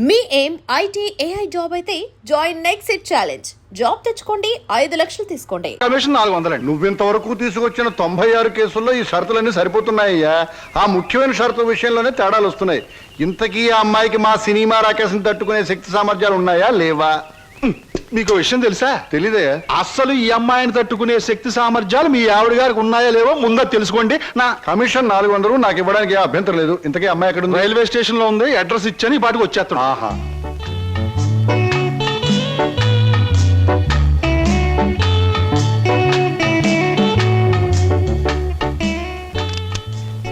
మీ ఏం IT AI job అయితే join next it challenge. Job తెచ్చుకోండి, 5 లక్షలు తీసుకోండి. కమిషన్ 400. నువ్వింతవరకు తీసుకొచ్చిన 96 కేసుల్లో ఈ షరతులన్నీ సరిపోతున్నాయ్యా. ఆ ముఖ్యమైన షరతు విషయంలోనే తేడాలు వస్తున్నాయి. ఇంతకీ ఆ అమ్మాయికి మా సినిమా రాకేశం తట్టుకునే శక్తి సామర్థ్యాలు ఉన్నాయా లేవా? మీకు విషయం తెలుసా? తెలీదే. అస్సలు ఈ అమ్మాయిని తట్టుకునే శక్తి సామర్థ్యాలు మీ ఆవిడ గారికి ఉన్నాయా లేవో ముందా తెలుసుకోండి. నా కమిషన్ 400 నాకు ఇవ్వడానికి ఏ అభ్యంతరం లేదు. ఇంతకీ అమ్మాయి ఎక్కడ ఉంది? రైల్వే స్టేషన్ లో ఉంది. అడ్రస్ ఇచ్చాను, ఈ పాటికి వచ్చేస్తాను. ఆహా.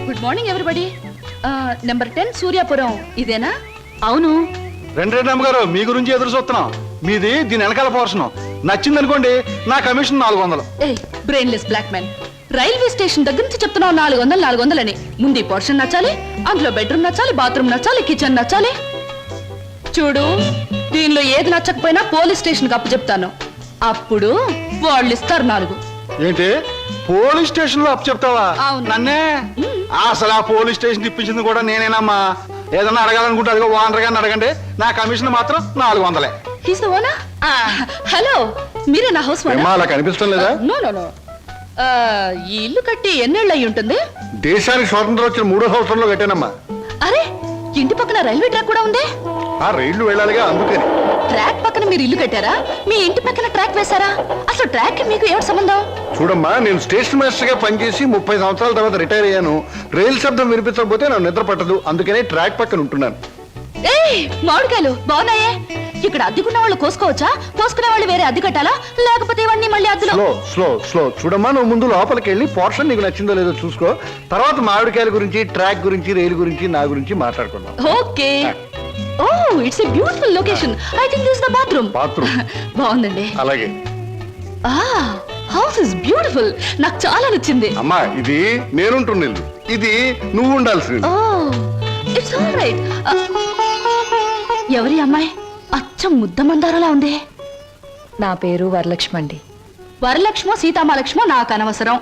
Good morning everybody. Number 10 Suryapuram ఇదేనా? అవును. రెండు అమ్మగారు, మీ గురించి ఎదురు చూస్తున్నాం. మీది దీని వెనకాల పోర్షన్ నచ్చింది అనుకోండి, నా కమిషన్ 400. ఏ brainless black man, railway station దగ్గర నుంచి చెప్తున్నావు 400 అని. ముందు ఈ పోర్షన్ నచ్చాలి, అందులో బెడ్రూమ్ నచ్చాలి, బాత్రూమ్ నచ్చాలి, కిచెన్ నచ్చాలి. చూడు, దీనిలో ఏది నచ్చకపోయినా పోలీస్ స్టేషన్ కి అప్పు చెప్తాను. అప్పుడు వాళ్ళు ఇస్తారు 4. ఏంటి పోలీస్ స్టేషన్ లో అప్పు చెప్తావా? అవును. నన్నే? అసలు ఆ పోలీస్ స్టేషన్ ఇప్పించింది కూడా నేనేనమ్మా. ఏదన్నా అడగాలనుకుంటే అదిగో ఓనర్ గారిని అడగండి. నా కమిషన్ మాత్రం 400. హలో, మీరే నా హౌస్ అలా కనిపిస్తాం లేదా? ఈ ఇల్లు కట్టి ఎన్నేళ్ళు అయి ఉంటుంది? దేశానికి స్వాతంత్రం వచ్చిన 3వ సంవత్సరంలో కట్టానమ్మా. అరే, ఇంటి పక్కన రైల్వే ట్రాక్ కూడా ఉంది. ఆ రైళ్లు వెళ్ళాలిగా, అందుకని. ట్రాక్ పక్కన మీరు ఇల్లు కట్టారా? మీ ఇంటి పక్కన ట్రాక్ వేశారా? అసలు ట్రాక్ కి మీకు ఏమిటి సంబంధం? చూడమ్మా, నేను స్టేషన్ మాస్టర్ గా పనిచేసి 30 సంవత్సరాల తర్వాత రిటైర్ అయ్యాను. రైలు శబ్దం వినిపించకపోతే నాకు నిద్ర పట్టదు. అందుకనే ట్రాక్ పక్కన ఉంటున్నాను. మామిడికాయలు బాగున్నాయే. ఇక్కడ అద్దెకున్న వాళ్ళు కోసుకోవచ్చా? కోసుకునే వాళ్ళు వేరే అద్దె కట్టాలా, లేకపోతే ఇవన్నీ మళ్ళీ అద్దెలో? స్లో స్లో స్లో చూడమ్మా, నువ్వు ముందు లోపలికి వెళ్ళి పోర్షన్ నీకు నచ్చిందో లేదో చూసుకో. తర్వాత మామిడికాయల గురించి, ట్రాక్ గురించి, రైలు గురించి, నా గురించి మాట్లాడుకుందాం. Okay. Oh, it's a beautiful location. I think this the bathroom. బాగుందండి. అలాగే. House is beautiful. నాకు చాలా నచ్చింది. అమ్మా, ఇది నేనుంటున్న ఇల్లు, ఇది నువ్వు ఉండాల్సింది. ఓ, ఇట్స్ ఆల్ రైట్. ఎవరి అమ్మాయి? అచ్చం ముద్ద మందారలా ఉంది. నా పేరు వరలక్ష్మి అండి. వరలక్ష్మో సీతామలక్ష్మో నాకు అనవసరం.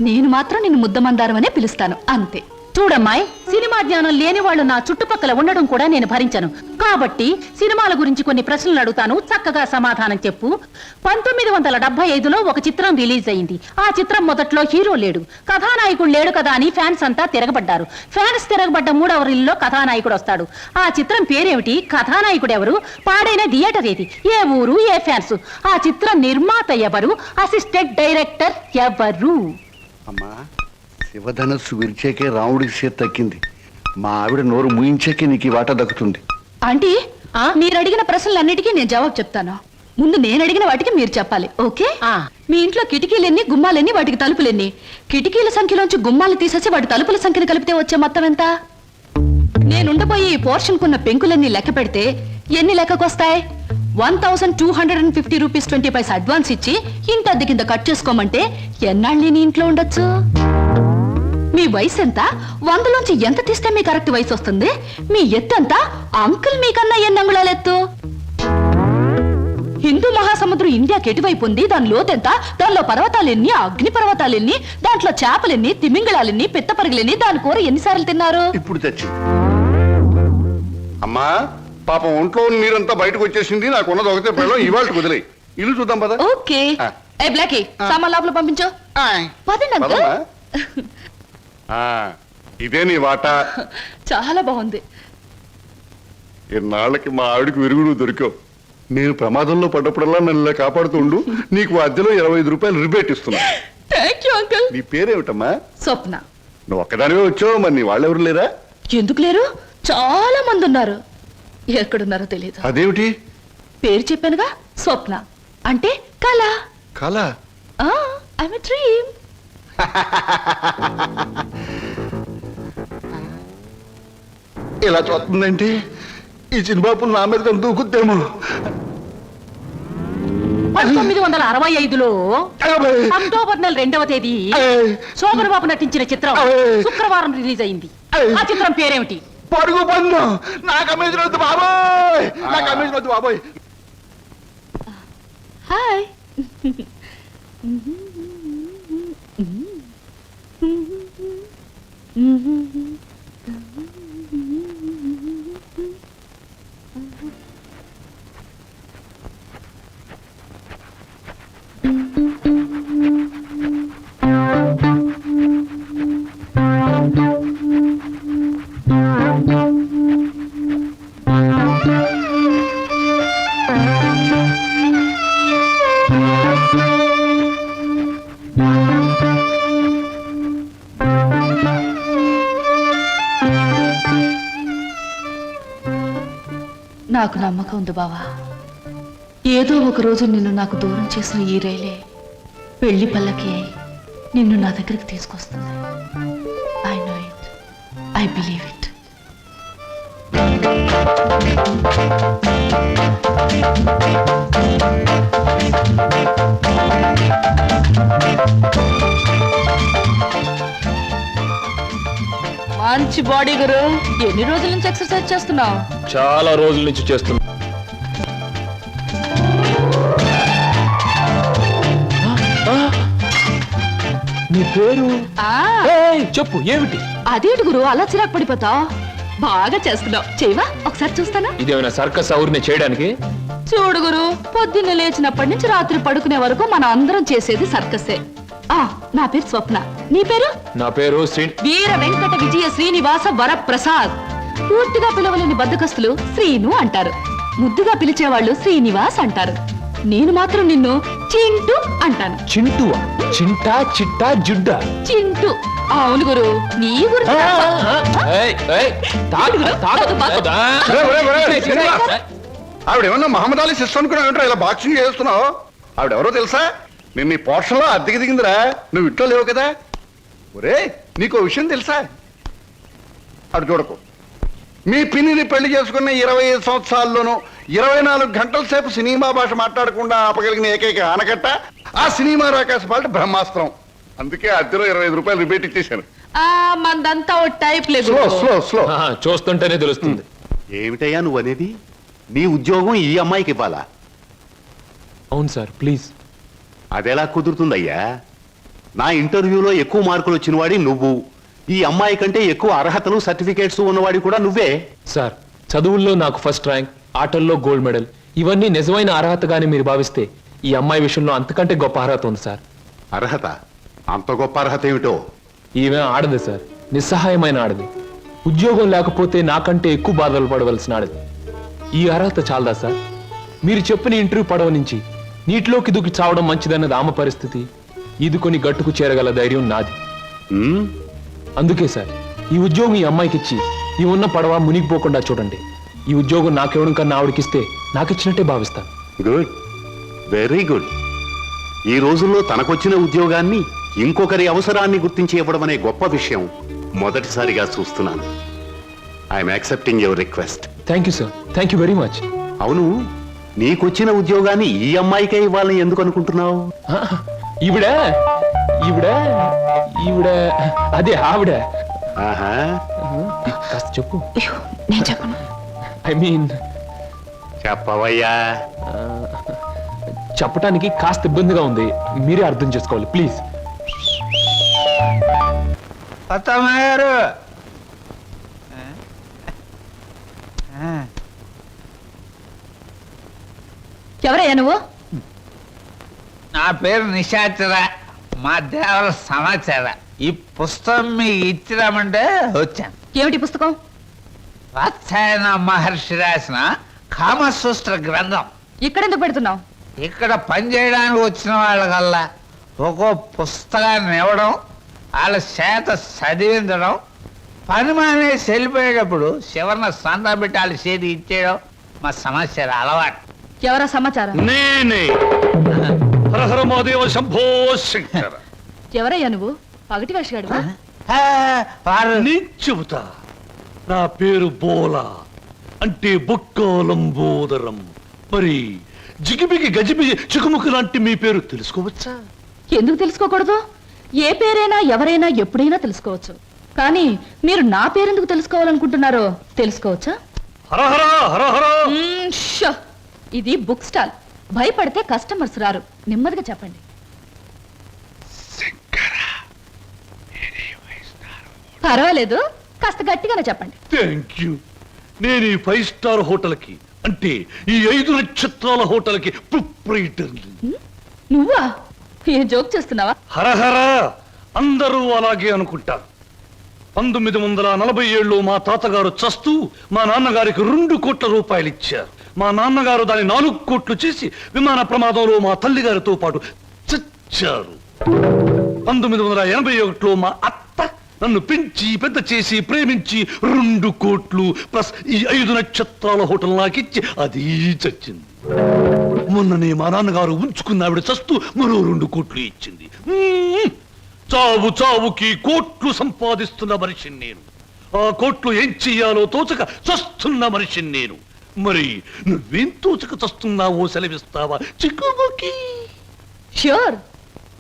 నేను మాత్రం నిన్ను ముద్ద మందారం అనే పిలుస్తాను, అంతే. చూడమ్మాయి, సినిమా జ్ఞానం లేని వాళ్ళు నా చుట్టుపక్కల ఉండడం కూడా నేను భరించను. కాబట్టి సినిమాల గురించి కొన్ని ప్రశ్నలు అడుగుతాను, చక్కగా సమాధానం చెప్పు. 1975లో ఒక చిత్రం రిలీజ్ అయింది. ఆ చిత్రం మొదట్లో హీరో లేడు, కథానాయకుడు లేడు కదా అని ఫ్యాన్స్ అంతా తిరగబడ్డారు. ఫ్యాన్స్ తిరగబడ్డ 3వ రీల్లో కథానాయకుడు వస్తాడు. ఆ చిత్రం పేరేమిటి? కథానాయకుడు ఎవరు? పాడైన థియేటర్ ఏది? ఏ ఊరు? ఏ ఫ్యాన్స్? ఆ చిత్ర నిర్మాత ఎవరు? అసిస్టెంట్ డైరెక్టర్ ఎవరు? అమ్మా, శివధనస్సు విరిచాకే రాముడికి చేతి తక్కింది. మా ఆవిడ నోరు ముయించాకే నీకు ఈ వాటా దక్కుతుంది. ఆంటీ, మీరు అడిగిన ప్రశ్నలన్నిటికీ నేను జవాబు చెప్తాను. ముందు నేను అడిగిన వాటికి మీరు చెప్పాలి, ఓకే? మీ ఇంట్లో కిటికీలెన్ని, గుమ్మాలెన్ని, వాటికి తలుపులెన్ని? కిటికీల సంఖ్యలోంచి గుమ్మాలు తీసేసి వాటి తలుపుల సంఖ్యను కలిపితే వచ్చే మొత్తం ఎంత? నేనుండబోయి ఈ పోర్షన్ కున్న పెంకులన్నీ లెక్క పెడితే ఎన్ని లెక్కకొస్తాయి? 1250 రూపీస్ 20 పైసా అడ్వాన్స్ ఇచ్చి ఇంత అద్దె కింద కట్ చేసుకోమంటే ఎన్నాళ్ళు నీ ఇంట్లో ఉండొచ్చు? మీ వయసు ఎంత? 100లోంచి ఎంత తీస్తే మీ కరెక్ట్ వయసు వస్తుంది? మీ ఎత్తు ఎంత? అంకుల్ మీకన్నా ఎన్ని అంగుళాలు ఎత్తు? హిందూ మహాసముద్రం ఇండియాకి ఎటువైపు ఉంది? దాని లోతెంత? దానిలో పర్వతాలెన్ని, అగ్ని పర్వతాలెన్ని, దాంట్లో చేపలెన్ని, తిమింగళాలెన్ని, పిత్తపరుగులెన్ని, దాని కూర ఎన్నిసార్లు తిన్నారు? ఇప్పుడు తెచ్చి అమ్మా, పాపం ఒంట్లో నీరంతా బయటకు వచ్చేసింది. నాకు ఉన్నది ఒకటే పిల్లలు, ఇవాళ కుదిలే. ఇల్లు చూద్దాం పద. ఓకే. ఏ బ్లాకీ, సామాన్ లోపల పంపించు. పదండి అంకుల్. ఇదే నీ వాటా. చాలా బాగుంది. ఇన్నాళ్ళకి మా ఆవిడకి విరుగుడు దొరికావు. నేను ప్రమాదంలో పడ్డప్పుడల్లా నన్ను ఇలా కాపాడుతుండు. నీకు అద్దెలో 25 రూపాయలు రిబేట్ ఇస్తున్నా. Thank you uncle. నీ పేరేమిటమ్మా? స్వప్న. నువ్వు ఒక్కదానివే వచ్చావు, మరి నీ వాళ్ళెవరు లేరా? ఎందుకు లేరు? చాలా మంది ఉన్నారు. ఎక్కడున్నారో తెలియదు. అదేమిటి? పేరు చెప్పానుగా, స్వప్న అంటే కళ. కళ? I'm a dream. ఇలా చూస్తుందంటే ఈ చిన్నబాబు నా మీద దూకుద్దేమో. 1965లో అక్టోబర్ నెల 2వ తేదీ శోభన్ బాబు నటించిన చిత్రం శుక్రవారం రిలీజ్ అయింది. ఆ చిత్రం పేరేమిటి? పరుగు పందు. నాకు అమేజన్ వద్దు బాబోయ్, నాకు అమేజన్ వద్దు బాబోయ్. హాయ్. నాకు నమ్మకం ఉంది బావా. ఏదో ఒక రోజు నిన్ను నాకు దూరం చేసిన ఈ రైలే పెళ్లి పల్లకి అయి నిన్ను నా దగ్గరికి తీసుకొస్తుంది. I know it, I believe it. మంచి బాడీ గురు. ఎన్ని రోజుల నుంచి ఎక్సర్సైజ్ చేస్తున్నావు? చాలా రోజుల నుంచి చేస్తున్నా. నీ పేరు చెప్పు, ఏమిటి? అదేంటి గురు అలా చిరాకు పడిపోతావు? బాగా చేస్తున్నావు. చేయవా ఒకసారి చూస్తానా? ఇదేమైనా సర్కస్ ఊరిని చేయడానికి? చూడు గురు, పొద్దున్నే లేచినప్పటి నుంచి రాత్రి పడుకునే వరకు మనం అందరం చేసేది సర్కసే. నా పేరు స్వప్న. నీ పేరు? నా పేరు వీర వెంకట విజయ శ్రీనివాస వరప్రసాద్. పూర్తిగా పిలవలేని బద్దకస్తులు శ్రీను అంటారు, ముద్దుగా పిలిచేవాళ్ళు శ్రీనివాస్ అంటారు. నేను మాత్రం నిన్ను చింటూ అంటాను. చింటువా? చింటా, చిట్టా, జుడ్డా? చింటూ. అవును గురు, నీ గురించి ఆవిడేమన్నా మహమ్మద్ అలీ సిస్టర్ అనుకున్నావు? ఇలా బాక్సింగ్ చేస్తున్నావు? ఆవిడెవరో తెలుసా? నేను నీ పోర్షన్లో అద్దెకి దిగిందిరా. నువ్వు ఇంట్లో లేవు కదా. ఒరే, నీకో విషయం తెలుసా? అటు చూడకు. మీ పిన్నిని పెళ్లి చేసుకున్న 25 సంవత్సరాల్లోనూ 24 గంటల సేపు సినిమా భాష మాట్లాడకుండా ఆపగలిగిన ఏకైక ఆనకట్ట ఆ సినిమా రాకాశ పాట బ్రహ్మాస్త్రం. అందుకే అద్దెలో 25 రూపాయలు రిబేట్ ఇచ్చేశాను. మందంతా ఓ టైప్ లేదు. Slow slow slow. చూస్తుంటేనే తెలుస్తుంది. ఏమిటయ్యా నువ్వు అనేది? నీ ఉద్యోగం ఈ అమ్మాయికి ఇవ్వాలా? అవును సార్, ప్లీజ్. అదెలా కుదురుతుందయ్యా? నా ఇంటర్వ్యూలో ఎక్కువ మార్కులు వచ్చినవాడి నువ్వు, ఈ అమ్మాయి కంటే ఎక్కువ అర్హతలు సర్టిఫికేట్స్ ఉన్నవాడి కూడా నువ్వే. సార్, చదువుల్లో నాకు ఫస్ట్ ర్యాంక్, ఆటల్లో గోల్డ్ మెడల్, ఇవన్నీ నిజమైన అర్హతగానే మీరు భావిస్తే ఈ అమ్మాయి విషయంలో అంతకంటే గొప్ప అర్హత ఉంది సార్. అర్హత? అంత గొప్ప అర్హత ఏమిటో? ఈమె ఆడదు సార్, నిస్సహాయమైన ఆడది. ఉద్యోగం లేకపోతే నాకంటే ఎక్కువ బాధలు పడవలసిన ఆడది. ఈ అర్హత చాలదా సార్? మీరు చెప్పిన ఇంటర్వ్యూ పడవ నుంచి నీటిలోకి దూకి చావడం మంచిదన్నది ఆమె పరిస్థితి. ఈదుకొని గట్టుకు చేరగల ధైర్యం నాది. అందుకే సార్, ఈ ఉద్యోగం ఈ అమ్మాయికిచ్చి ఈ ఉన్న పడవ మునిగిపోకుండా చూడండి. ఈ ఉద్యోగం నాకెవడం కన్నా ఆవిడకిస్తే నాకిచ్చినట్టే భావిస్తాను. Good, very good. ఈ రోజుల్లో తనకొచ్చిన ఉద్యోగాన్ని ఇంకొకరి అవసరాన్ని గుర్తించి ఇవ్వడం అనే గొప్ప విషయం మొదటిసారిగా చూస్తున్నాను. I'm accepting your request. Thank you sir, thank you very much. అవును, నీకొచ్చిన ఉద్యోగాన్ని ఈ అమ్మాయికే ఇవ్వాలని ఎందుకు అనుకుంటున్నావు? ఈవిడ ఈవిడ ఈవిడ అదే ఆవిడ. ఆహా, కాస్త చెప్పు. నేను చెప్పను. ఐ మీన్ చెప్పవయ్యా. చెప్పటానికి కాస్త ఇబ్బందిగా ఉంది, మీరే అర్థం చేసుకోవాలి ప్లీజ్. అత్తమ్మారు, ఎవరయ్యా నువ్వు? నా పేరు నిశాచర, మా దేవర సమాచార. ఈ పుస్తకం మీకు ఇచ్చిరామంటే వచ్చాను. ఏమిటి పుస్తకం? వాత్సాయన మహర్షి రాసిన కామసూత్ర గ్రంథం. ఇక్కడెందుకు పెడుతున్నావు? ఇక్కడ పనిచేయడానికి వచ్చిన వాళ్ళకల్లా ఒక్కో పుస్తకాన్ని ఇవ్వడం, వాళ్ళ చేత చదివించడం, పని మానేసి వెళ్ళిపోయేటప్పుడు చివరిన సంతా పెట్టి వాళ్ళ చేతి ఇచ్చేయడం మా సమాచారం అలవాటు. ఎవరా సమాచారం? నేనే హరహర మహాదేవ శంభో శంకర. ఎవరయ్యా నువ్వు? పగటి వేషగాడు. వారు నేను చెబుతా. నా పేరు బోలా, అంటే బొక్కోలంబోదరం. మరి జిగిబిగి గజిబిగి చికుముకు లాంటి మీ పేరు తెలుసుకోవచ్చా? ఎందుకు తెలుసుకోకూడదు? ఏ పేరైనా ఎవరైనా ఎప్పుడైనా తెలుసుకోవచ్చు. కానీ మీరు నా పేరెందుకు తెలుసుకోవాలనుకుంటున్నారో తెలుసుకోవచ్చా? హరహర హరహర. షో! ఇది బుక్ స్టాల్. భయపడితే కస్టమర్స్ రారు. నెమ్మదిగా చెప్పండి. పర్వాలేదు, కాస్త గట్టిగానే చెప్పండి. Thank you. నేను ఈ 5 స్టార్ హోటల్ కి అంటే ఈ 5 నక్షత్రాల హోటల్కి ప్రొప్రైటర్. నువ్వా? ఏ జోక్ చేస్తున్నావా? హరహర, అందరూ అలాగే అనుకుంటారు. 1947లో మా తాతగారు చస్తూ మా నాన్నగారికి 2 కోట్ల రూపాయలు ఇచ్చారు. మా నాన్నగారు దాన్ని 4 కోట్లు చేసి విమాన ప్రమాదంలో మా తల్లిగారితో పాటు చచ్చారు. 1981లో మా అత్త నన్ను పెంచి పెద్ద చేసి ప్రేమించి 2 కోట్లు ప్లస్ ఈ 5 నక్షత్రాల హోటల్ నాకిచ్చి అది చచ్చింది. మొన్ననే మా నాన్నగారు ఉంచుకున్న ఆవిడ చస్తూ మరో 2 కోట్లు ఇచ్చింది. చావు చావుకి కోట్లు సంపాదిస్తున్న మనిషిని నేను. ఆ కోట్లు ఏం చెయ్యాలో తోచక చస్తున్న మనిషిని నేను. మరి నువ్వేం తోచక చస్తున్నావో సెలవిస్తావా చిక్కుబుకి? ష్యూర్.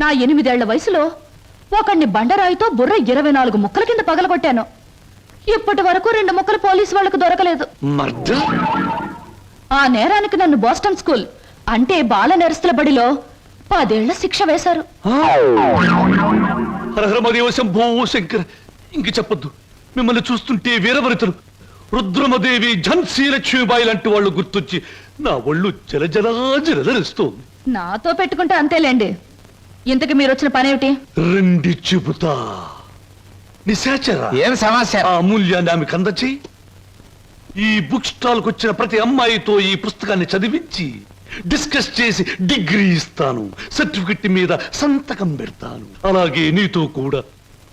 నా 8 ఏళ్ల వయసులో ఒకడిని బండరాయితో బుర్ర 24 ముక్కల కింద పగలగొట్టాను. ఇప్పటి వరకు 2 ముక్కలు పోలీసు వాళ్లకు దొరకలేదు. మర్డర్? ఆ నేరానికి నన్ను బోస్టన్ స్కూల్ అంటే బాల నెరస్తుల బడిలో 10 ఏళ్ల శిక్ష వేశారు. హరహరమదేవ శంభో శంకర. ఇంక చెప్పొద్దు. మిమ్మల్ని చూస్తుంటే వీరవరితలు రుద్రమదేవి, ఝన్సీ లక్ష్మీబాయి లాంటి వాళ్ళు గుర్తొచ్చి నా ఒళ్ళు జలజలా జలజలిస్తోంది. నాతో పెట్టుకుంటే అంతేలేండి. ఇంతకు మీరు వచ్చిన పనేమిటి? రండి చెబుతా. నిశాచర, ఏం సమస్య? ఆ అమూల్యాన్ని ఆమెకు అందచేయి. ఈ బుక్ స్టాల్ కు వచ్చిన ప్రతి అమ్మాయితో ఈ పుస్తకాన్ని చదివించి డిస్కస్ చేసి డిగ్రీ ఇస్తాను. సర్టిఫికెట్ మీద సంతకం పెడతాను. అలాగే నీతో కూడా.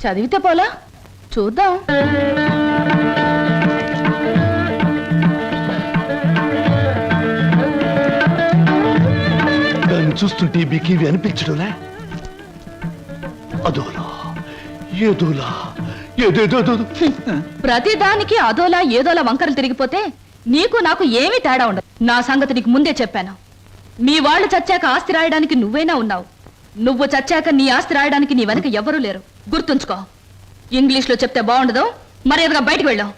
చదివితే పోలా? చూద్దాం. దాన్ని చూస్తుంటే మీకేవి అనిపించడంలే? అదోలా ఏదోలా ఏదేదో. ప్రతి దానికి అదోలా ఏదోలా వంకరలు తిరిగిపోతే నీకు నాకు ఏమీ తేడా ఉండదు. నా సంగతి నీకు ముందే చెప్పాను. మీ వాళ్ళు చచ్చాక ఆస్తి రాయడానికి నువ్వైనా ఉన్నావు. నువ్వు చచ్చాక నీ ఆస్తి రాయడానికి నీ వెనక ఎవరూ లేరు. గుర్తుంచుకో. ఇంగ్లీష్ లో చెప్తే బాగుండదు. మర్యాదగా బయటకు వెళ్ళాం.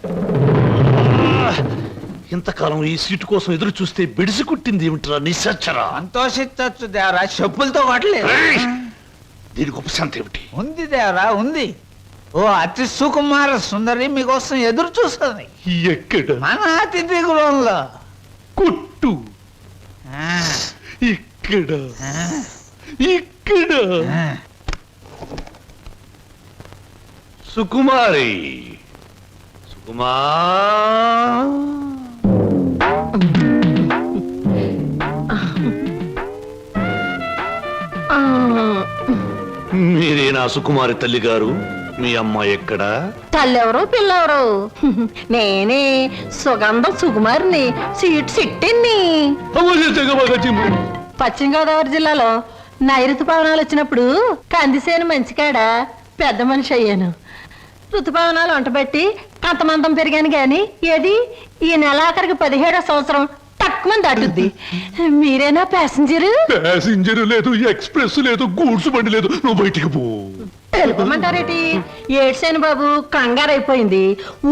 ఇంతకాలం ఈ సీటు కోసం ఎదురు చూస్తే బెడిసి కుట్టింది ఏమిట్రా నిశాచరా? సంతోషించచ్చు దేవరా, చెప్పులతో కొట్టలేదు. దీనికి ఉపశాంతి ఏమిటి? ఉంది దేవరా, ఉంది. ఓ అతి సుకుమార సుందరి మీకోసం ఎదురు చూస్తుంది ఎక్కడ? మన అతిథి గృహంలో. కొట్టు. ఆ, ఇక్కడ ఆ, ఇక్కడ. ఆ. సుకుమారి, సుకుమా. మీరే నా సుకుమారి తల్లి గారు? మీ అమ్మాయి ఎక్కడా? తల్లెవరు పిల్లెవరు? నేనే సుగంధం సుకుమారిని, సీట్ సిట్టిని. పశ్చిమ గోదావరి జిల్లాలో నైరుతు పవనాలు వచ్చినప్పుడు కందిసేను మంచికాడ పెద్ద మనిషి అయ్యాను. ఋతుపవనాలు వంటబెట్టి కంతమందం పెరిగాను గాని ఏది ఈ నెలాఖరికి 17వ సంవత్సరం తక్కువ దాటుద్ది. మీరేనా ప్యాసింజరు? ప్యాసింజర్ లేదు, ఎక్స్ప్రెస్ లేదు, గూడ్స్ బండి లేదు. నువ్వు బయటికి పో. తెలుపమంటారేటి? ఏడ్సేను బాబు, కంగారు అయిపోయింది.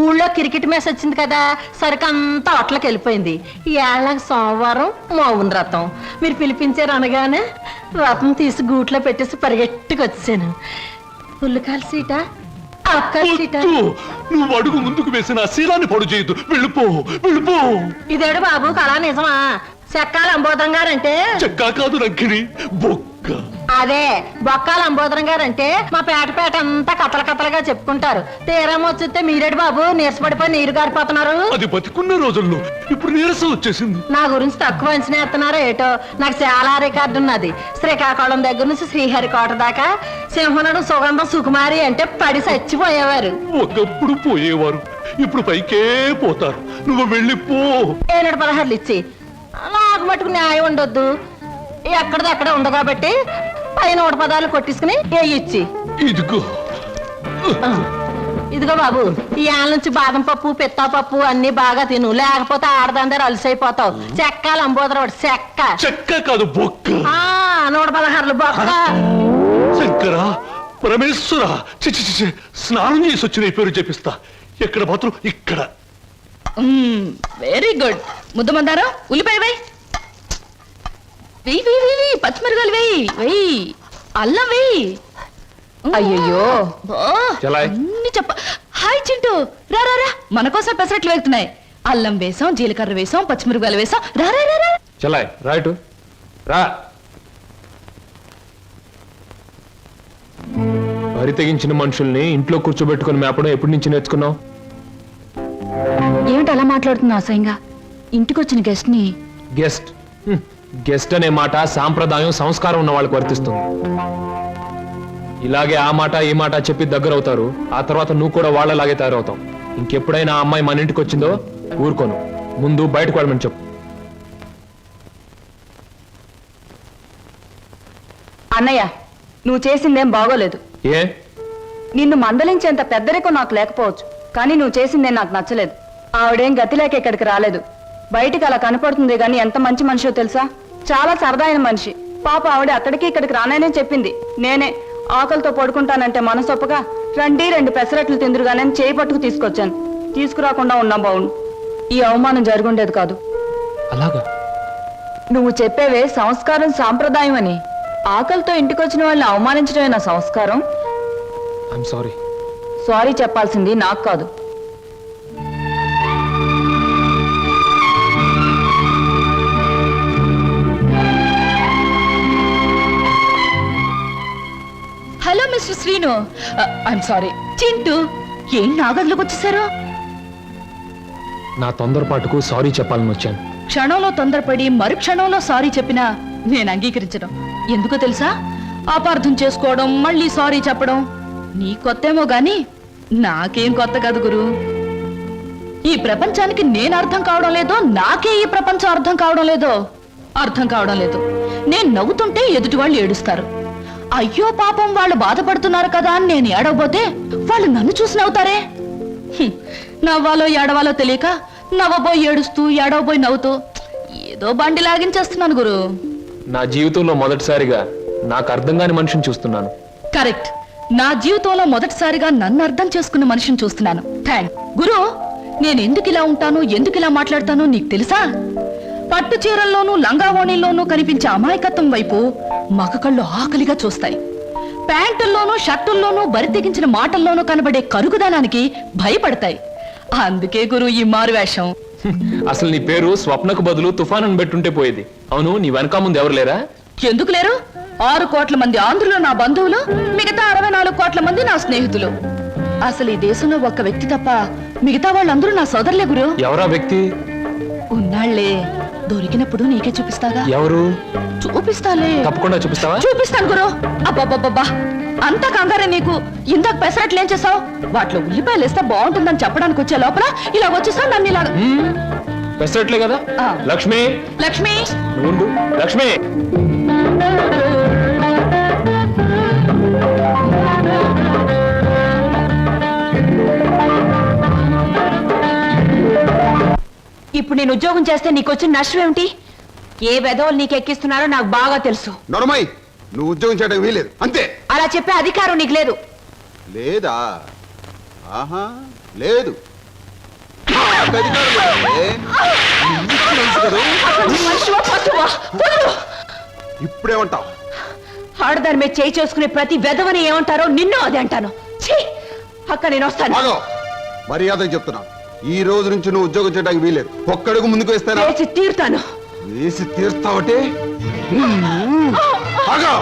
ఊళ్ళో క్రికెట్ మ్యాచ్ వచ్చింది కదా, సరికంతా అట్లకి వెళ్ళిపోయింది. ఈ ఏళ్ళకి సోమవారం మౌన రథం. మీరు పిలిపించారు అనగానే రథం తీసి గూట్లో పెట్టేసి పరిగెట్టుకు వచ్చాను. పుల్లకాల సీట, అక్కల సీట. నువ్వు అడుగు ముందుకు వేసిన శీలాన్ని పొడు చేయొద్దు. వెళ్ళిపో, వెళ్ళిపో. ఇదేడు బాబు కళా నిజమా? చెక్కాల అంబోధం గారంటే చెక్కా కాదు రంకిని, బొక్క. అదే బొక్కాల అంబోధరం గారంటే మా పేట అంతా కథల కథలుగా చెప్పుకుంటారు. తీరం వచ్చితే మీరేడు బాబు నీరసపడిపోయి నీరు గారిపోతున్నారు. అది బతికున్న రోజుల్లో ఇప్పుడు నీరసం వచ్చేసింది. నా గురించి తక్కువ అంచనా ఎత్తున్నారో ఏటో. నాకు చాలా రికార్డు ఉన్నది. శ్రీకాకుళం దగ్గర నుంచి శ్రీహరికోట దాకా సింహనుడు సుగంధం సుకుమారి అంటే పడి చచ్చిపోయేవారు. ఒకప్పుడు పోయేవారు, ఇప్పుడు పైకే పోతారు. నువ్వు వెళ్ళిపో. 16 ఇచ్చి నాకు మటుకు న్యాయం ఉండొద్దు. ఎక్కడిది అక్కడే ఉంది కాబట్టి పైన 110 కొట్టించుకుని ఇచ్చి. ఇదిగో ఇదిగో బాబు, ఈ ఏళ్ళ నుంచి బాదం పప్పు పిత్తా పప్పు అన్ని బాగా తిను, లేకపోతే ఆడదందరూ అలసైపోతావు. చెక్కాలి అంబోదరవాడు చెక్క. చెక్క కాదు, బొక్క. 116 బొక్క. శంకర, పరమేశ్వర, చిచి చిచి, స్నానం చేసి వచ్చిన పేరు చెప్పిస్తా. ఎక్కడ మాత్రం ఇక్కడ. Very good. ముద్ద మందారం, ఉల్లిపాయ వేయి, వెయ్యి వెయ్యి వెయ్యి, పచ్చిమిరకాయలు వెయ్యి వెయ్యి, అల్లం వెయ్యి. అయ్యయ్యో. అన్ని చెప్ప. హాయ్ చింటూ, రా రా రా, మన కోసం పెసరట్లు వెళ్తున్నాయి. అల్లం వేసాం, జీలకర్ర వేసాం, పచ్చిమిరపకాయలు వేసాం. రా రా రా రా. చలాయ్ రైట్ రా. వరి తెగించిన మనుషుల్ని ఇంట్లో కూర్చోబెట్టుకుని మేపడం ఎప్పటి నుంచి నేర్చుకున్నావు? ఏమిటి అలా మాట్లాడుతున్నావు అసహ్యంగా? ఇంటికొచ్చిన గెస్ట్ ని గెస్ట్ గెస్ట్ అనే మాట సాంప్రదాయం, సంస్కారం ఉన్న వాళ్ళకి వర్తిస్తుంది. ఇలాగే ఆ మాట ఈ మాట చెప్పి దగ్గర అవుతారు. ఆ తర్వాత నువ్వు కూడా వాళ్ళలాగే తయారవుతావు. ఇంకెప్పుడైనా ఆ అమ్మాయి మన ఇంటికి వచ్చిందో ఊరుకోను. ముందు బయటకు వెళ్ళమని చెప్పు. అన్నయ్య, నువ్వు చేసిందేం బాగోలేదు. ఏ? నిన్ను మందలించేంత పెద్దరికం నాకు లేకపోవచ్చు, కానీ నువ్వు చేసిందేం నాకు నచ్చలేదు. ఆవిడేం గతి లేక ఇక్కడికి రాలేదు. బయటికి అలా కనపడుతుంది గాని ఎంత మంచి మనిషో తెలుసా? చాలా సరదాయిన మనిషి. పాప ఆవిడ అక్కడికి ఇక్కడికి రాననే చెప్పింది. నేనే ఆకలితో పడుకుంటానంటే మనసొప్పగా రండి 2 పెసరట్లు తిందురుగానే చేయి పట్టుకు తీసుకొచ్చాను. తీసుకురాకుండా ఉన్నా బావును. ఈ అవమానం జరుగుండేది కాదు. అలాగా? నువ్వు చెప్పేవే సంస్కారం, సాంప్రదాయం అని. ఆకలితో ఇంటికొచ్చిన వాళ్ళని అవమానించడమే నా సంస్కారం. I'm sorry. సారీ చెప్పాల్సింది నాకు కాదు. Hello mister Srinu. I'm sorry. Chintu, ఏం నా గదిలోకి వచ్చేసారు? నా తొందరపాటుకు సారీ చెప్పాలని వచ్చాను. క్షణంలో తొందరపడి మరు క్షణంలో సారీ చెప్పినా నేను అంగీకరించడం. ఎందుకో తెలుసా? అపార్థం చేసుకోవడం, మళ్ళీ సారీ చెప్పడం నీ కొత్తేమో గాని నాకేం కొత్త కాదు గురు. ఈ ప్రపంచానికి నేను అర్థం కావడం లేదో, నాకే ఈ ప్రపంచం అర్థం కావడం లేదో. అర్థం కావడం లేదు. నేను నవ్వుతుంటే ఎదుటి వాళ్ళు ఏడుస్తారు. అయ్యో పాపం వాళ్ళు బాధపడుతున్నారు కదా అని నేను ఏడవబోతే వాళ్ళు నన్ను చూసి నవ్వుతారే. నవ్వాలో ఏడవాలో తెలియక నవ్వబోయి ఏడుస్తూ, ఏడవబోయి నవ్వుతూ ఏదో బండి లాగించేస్తున్నాను గురు. నా జీవితంలో మొదటిసారిగా నాకు అర్థం కాని మనిషిని చూస్తున్నాను. కరెక్ట్. నా జీవితంలో మొదటిసారిగా నన్ను అర్థం చేసుకున్న మనిషిని చూస్తున్నాను. థ్యాంక్ గురు. నేను ఎందుకు ఇలా ఉంటాను, ఎందుకు ఇలా మాట్లాడతానో నీకు తెలుసా? పట్టు చీరల్లోనూ లంగావోణీల్లోనూ కనిపించే అమాయకత్వం వైపు మగ కళ్ళు ఆకలిగా చూస్తాయి. ప్యాంటుల్లోనూ షర్టుల్లోనూ బరి తెగించిన మాటల్లోనూ కనబడే కరుగుదనానికి భయపడతాయి. అందుకే గురు ఈ మారువేషం. అసలు నీ పేరు స్వప్నకు బదులు తుఫాన్ అని పెట్టుంటే పోయేది. అవును, నీ వెనక ముందు ఎవరు లేరా? ఎందుకు లేరు? 6 కోట్ల మంది ఆంధ్రులు నా బంధువులు, మిగతా 64 కోట్ల మంది నా స్నేహితులు. అసలు ఈ దేశంలో ఒక్క వ్యక్తి తప్ప మిగతా వాళ్ళందరూ నా సోదరులే గురు. ఎవరా వ్యక్తి? ఉన్నాళ్లే, దొరికినప్పుడు నీకే చూపిస్తాగా. ఎవరు? చూపిస్తాలే. తప్పకుండా చూపిస్తావా? చూపిస్తాను గురు. అబ్బబ్బబ్బబ్బా, అంత కంగారే నీకు. ఇందాక పెసరట్లు ఏం చేసావు? వాటిలో ఉల్లిపాయలు వేస్తే బాగుంటుందని చెప్పడానికి వచ్చే లోపల ఇలా వచ్చేసావు నన్ను ఇలా. పెసరట్లే కదా. ఆ. లక్ష్మి, లక్ష్మి, నువ్వు ఉండు. లక్ష్మి, ఇప్పుడు నేను ఉద్యోగం చేస్తే నీకు వచ్చిన నష్టం ఏమిటి? ఏ వెధవలు నీకు ఎక్కిస్తున్నారో నాకు బాగా తెలుసు. నొరమై, నువ్వు ఉద్యోగం చేయడం వీలేదు అంతే. అలా చెప్పే అధికారం నీకు లేదు. లేదా? ఆహా, లేదు. నాకు అధికారం లేదే. నీకు తెలుసు కదూ. మనిషివా, పశువా? వదలు. ఇప్పుడేమంటావు? ఆడదాని మీద చేయి చేసుకునే ప్రతి వెధవని ఏమంటారో నిన్ను అదే అంటాను. ఛీ! అక్క నేను వస్తాను. ఆగో, మర్యాద చెప్తున్నాను. ఈ రోజు నుంచి నువ్వు ఉద్యోగం చేయడానికి వీలేదు. ఒక్కడుగు ముందుకు వేస్తానా? వేసి తీరుతాను. వేసి తీర్తావటే? ఆగో,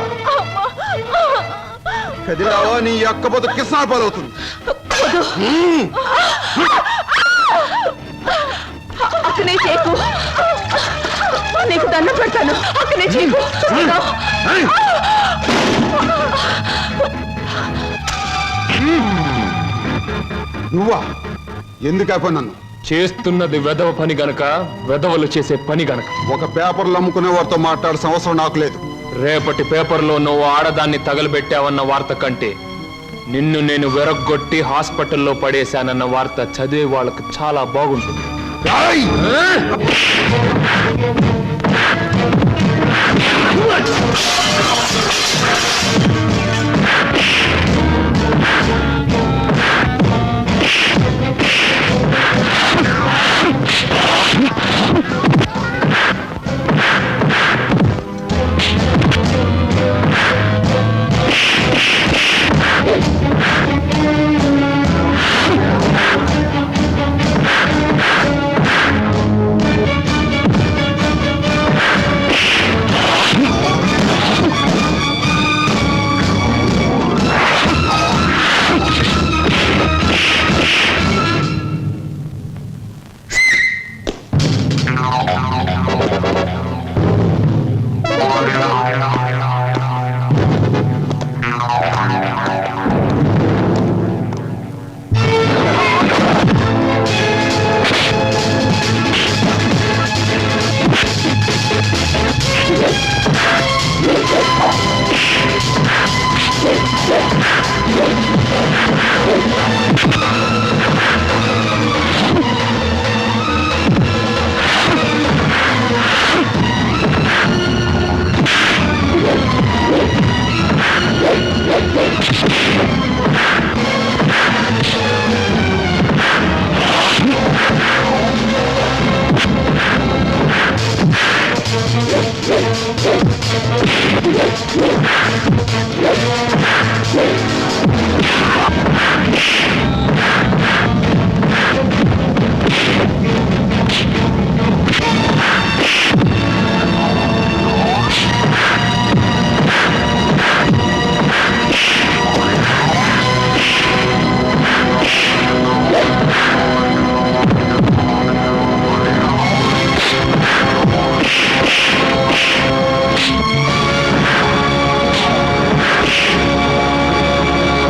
కదిలావా నీ అక్క పోత కిసాన్ పాలవుతుంది. అక్కనే చేయకు. నీకు దండం పెడతాను. అక్కనే చేయకు. నువ్వా? ఎందుకు అయిపోయి నన్ను? చేస్తున్నది వెధవ పని గనక, వెధవలు చేసే పని గనక. ఒక పేపర్లు అమ్ముకునే వారితో మాట్లాడాల్సిన అవసరం నాకు లేదు. రేపటి పేపర్లో నువ్వు ఆడదాన్ని తగలబెట్టావన్న వార్త కంటే నిన్ను నేను వెరగొట్టి హాస్పిటల్లో పడేశానన్న వార్త చదివే వాళ్ళకు చాలా బాగుంటుంది.